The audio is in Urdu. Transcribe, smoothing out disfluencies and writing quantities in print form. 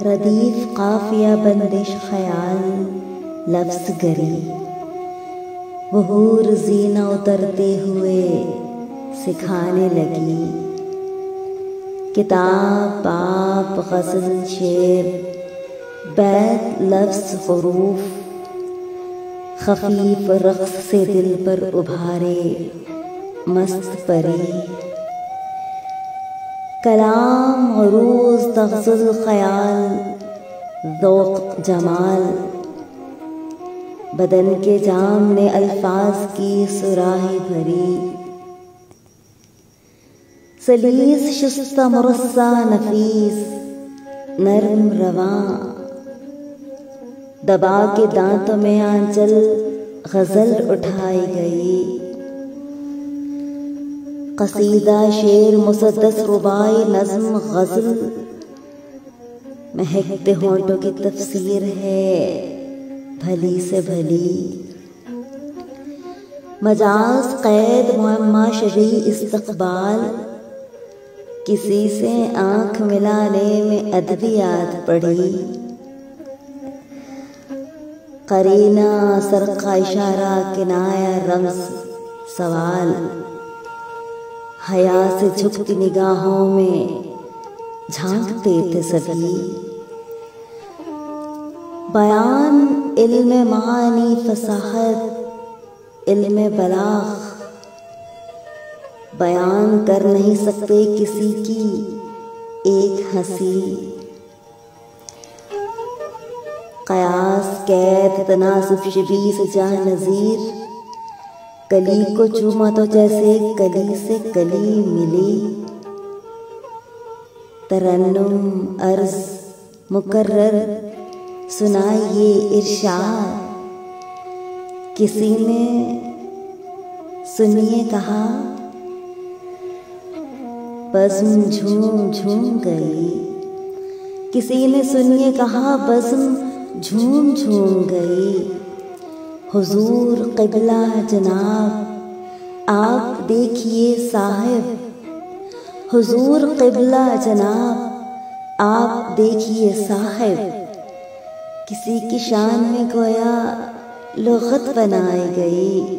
ردیف قافیہ بندش خیال لفظ گری، وہ حور زینہ اترتے ہوئے سکھانے لگی۔ کتاب، باب، غزل، شعر، بیت، لفظ، حروف، خفیف رقص سے دل پر ابھارے مست پری۔ کلام، عروض، تغزل، خیال، ذوق، جمال، بدن کے جام نے الفاظ کی صراحی بھری۔ سلیس، شستہ، مرصع، نفیس، نرم، رواں، دبا کے دانتوں میں آنچل غزل اٹھائی گئی۔ قصیدہ، شعر، مسدس، رباعی، نظم، غزل، مہکتے ہونٹوں کی تفسیر ہے بھلی سے بھلی۔ مجاز، قید، معما، شبیہ، استقبال، کسی سے آنکھ ملانے میں ادبیات پڑھی۔ قرینہ، سرقہ، اشارہ، کنایہ، رمز، سوال، حیا سے جھکتی نگاہوں میں جھانکتے تھے سبھی۔ بیان، علم معانی، فصاحت، علم بلاغ، بیان کر نہیں سکتے کسی کی ایک ہنسی۔ قیاس، قید، تناسب، شبیہ سے جاہ نظیر، کلی کو چوما تو جیسے کلی سے کلی ملی۔ ترنم، عرض، مکرر، سنائیے ارشاد، کسی نے سنیے کہا، بزم جھوم جھوم گئی۔ کسی نے سنیے کہا، بزم جھوم جھوم گئی۔ حضور قبلہ جناب آپ دیکھیے صاحب، حضور قبلہ جناب آپ دیکھیے صاحب، کسی کی شان میں گویا لغت بنائی گئی۔